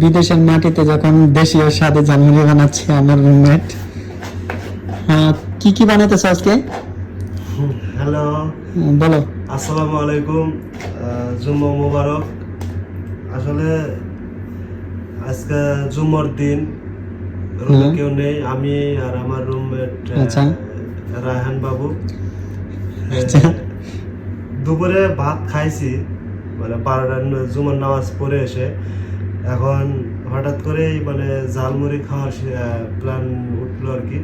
বিদেশের মাটিতে যখন দেশীয় স্বাদে ঝালমুড়ি বানাচ্ছে আমার রুমমেট। হ্যাঁ, কি কি বানাইতেছো আজকে? হ্যালো, বলো। আসসালামু আলাইকুম। জুম্মা মুবারক। আসলে আজকে জুম্মার দিন, রুমে কেউ নেই, আমি আর আমার রুমমেট আচ্ছা রায়হান বাবু। আচ্ছা দুপুরে ভাত খাইছি, মানে 12টার জুমার নামাজ পড়ে এসে এখন হঠাৎ করেই মানে ঝালমুড়ি খাওয়ার প্ল্যান উঠলো আর কি।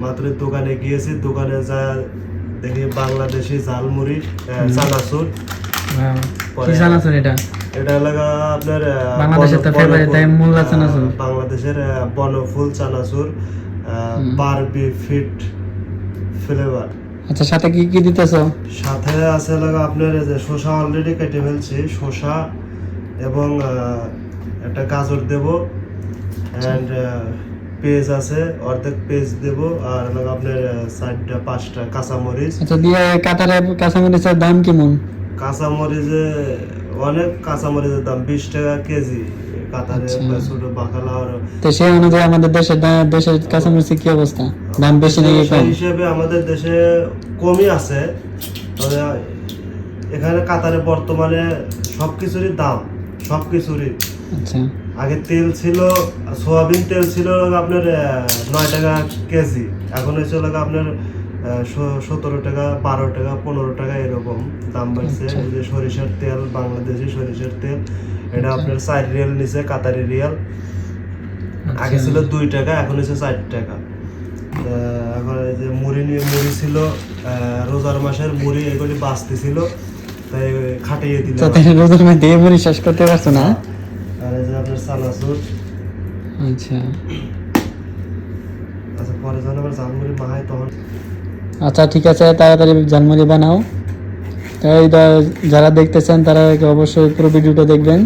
মাত্র দোকানে গিয়েছি, দোকানে যা দেখি বাংলাদেশি ঝালমুড়ি, চানাচুর। কি চানাচুর এটা? এটা লাগা আপনার বাংলাদেশের তো ফেভারিট তাই মোল্লা চানাচুর। বাংলাদেশের বনফুল চানাচুর, বারবি ফিট ফ্লেভার। আচ্ছা, সাথে কি কি দিতেছো? সাথে আছে লাগা আপনার এই যে শসা অলরেডি কেটে ফেলছি, শসা এবং একটা গাজর দেব, অ্যান্ড পেঁয়াজ আছে অর্ধেক পেঁয়াজ দেব, আর লাগা আপনার 4টা 5টা কাঁচামরিচ। আচ্ছা, দিয়ে কাতারে কাঁচামরিচের দাম কেমন? কাঁচামরিচে অনেক, কাঁচামরিচের দাম 20 টাকা কেজি কাতারে। আচ্ছা। ছোট বাকালা আর তো সেই অনুযায়ী আমাদের দেশের কাঁচামরিচের কি অবস্থা? দাম বেশি নাকি সেই কম? হিসেবে আমাদের দেশে কমই আছে, তবে এখানে কাতারে বর্তমানে সবকিছুরই দাম, সবকিছুরই। আচ্ছা আগে তেল ছিল, সোয়াবিন তেল ছিল আপনার 9 টাকা কেজি, এখন হয়েছে আপনার 17 টাকা, 12 টাকা, 15 টাকা এরকম দাম বাড়ছে। আচ্ছা। এই যে সরিষার তেল, বাংলাদেশি সরিষার তেল, এটা আচ্ছা। আপনার 4 রিয়াল নিচে, কাতারি রিয়াল। আগে ছিল 2 টাকা, এখন হচ্ছে 4 টাকা। এখন এই যে মুড়ি ছিল, রোজার মাসের মুড়ি, এগুলি বাঁচতে ছিল, তাই খাটিয়ে দিলাম। তো রোজার মধ্যে এই মুড়ি শেষ করতে পারছো না? আর এই যে আপনার চানাচুর। আচ্ছা আচ্ছা, পরে যখন আবার জালমুড়ি মাহাই তখন। আচ্ছা, ঠিক আছে, তাড়াতাড়ি ঝালমুড়ি বানাও। তাই যারা দেখতেছেন তারা অবশ্যই পুরো ভিডিওটা দেখবেন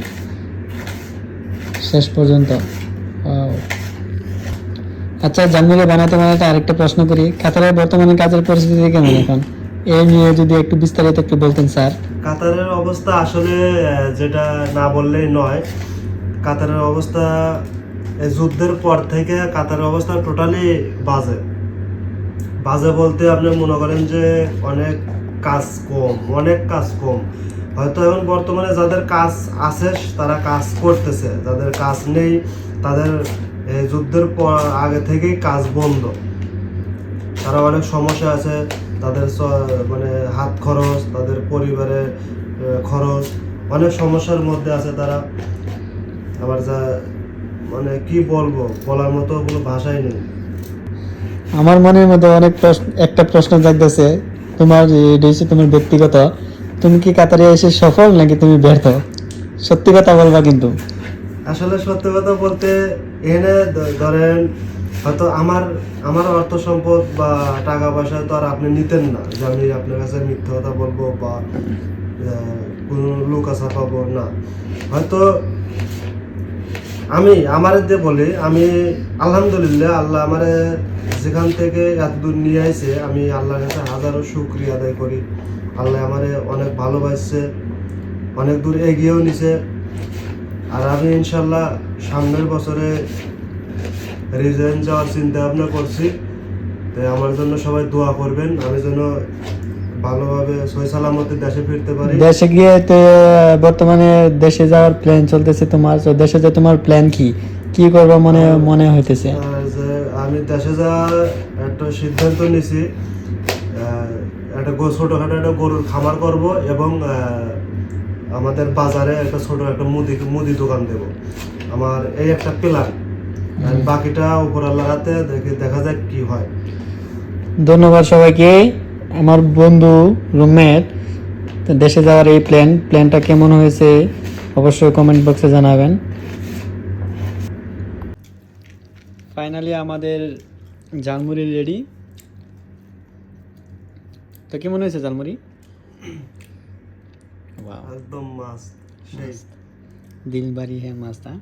শেষ পর্যন্ত। আচ্ছা, ঝালমুড়ি বানাতে বানাতে আরেকটা প্রশ্ন করি, কাতারের বর্তমানে কাজের পরিস্থিতি কেমন এখন? এই নিয়ে যদি একটু বিস্তারিত একটু বলতেন স্যার। কাতারের অবস্থা আসলে যেটা না বললেই নয়। কাতারের অবস্থা এই যুদ্ধের পর থেকে কাতারের অবস্থা টোটালি বাজে। বাজে বলতে আপনি মনে করেন যে অনেক কাজ কম, অনেক কাজ কম। হয়তো এখন বর্তমানে যাদের কাজ আছে তারা কাজ করতেছে, যাদের কাজ নেই তাদের এই যুদ্ধের পর আগে থেকেই কাজ বন্ধ। তারা অনেক সমস্যা আছে, তাদের মানে হাত খরচ, তাদের পরিবারের খরচ, অনেক সমস্যার মধ্যে আছে তারা। আবার যা মানে কি বলবো, বলার মতো কোনো ভাষাই নেই। আমার মনের মধ্যে অনেক একটা প্রশ্ন জাগতেছে, তোমার এটা হচ্ছে তোমার ব্যক্তিগত, তুমি কি কাতারে এসে সফল নাকি তুমি ব্যর্থ? সত্যি কথা বলবা কিন্তু। আসলে সত্যি কথা বলতে এনে ধরেন হয়তো আমার আমার অর্থ সম্পদ বা টাকা পয়সা তো আর আপনি নিতেন না যে আমি আপনার কাছে মিথ্যা কথা বলবো বা কোনো লুকা ছাপাবো না। হয়তো আমি আমার দিয়ে বলি, আমি আলহামদুলিল্লাহ, আল্লাহ আমারে যেখান থেকে এত দূর নিয়ে আইছে, আমি আল্লাহর কাছে হাজারো শুকরিয়া আদায় করি। আল্লাহ আমারে অনেক ভালোবাসছে, অনেক দূর এগিয়েও নিছে। আর আমি ইনশাল্লাহ সামনের বছরে রিজাইন যাওয়ার চিন্তা ভাবনা করছি। তাই আমার জন্য সবাই দোয়া করবেন, আমি যেন ভালোভাবে সহি সালামতে দেশে ফিরতে পারি। দেশে গিয়ে তো বর্তমানে দেশে যাওয়ার প্ল্যান চলতেছে তোমার, তো দেশে যে তোমার প্ল্যান কি কি করবো মনে মনে হইতেছে? যে আমি দেশে যাওয়ার একটা সিদ্ধান্ত নিছি, একটা ছোটখাটো একটা গরুর খামার করব এবং আমাদের বাজারে একটা ছোট একটা মুদি দোকান দেব। আমার এই একটা প্ল্যান, বাকিটা উপর আল্লাহর হাতে, দেখা যাক কি হয়। ধন্যবাদ সবাইকে। আমার বন্ধু রুমমেট দেশে যাওয়ার এই প্ল্যানটা কেমন হয়েছে অবশ্যই কমেন্ট বক্সে জানাবেন। ফাইনালি আমাদের ঝালমুড়ি রেডি। তো কেমন হয়েছে ঝালমুড়ি? একদম মাছ সেই দিল বাড়ি হ্যাঁ মাস্তা।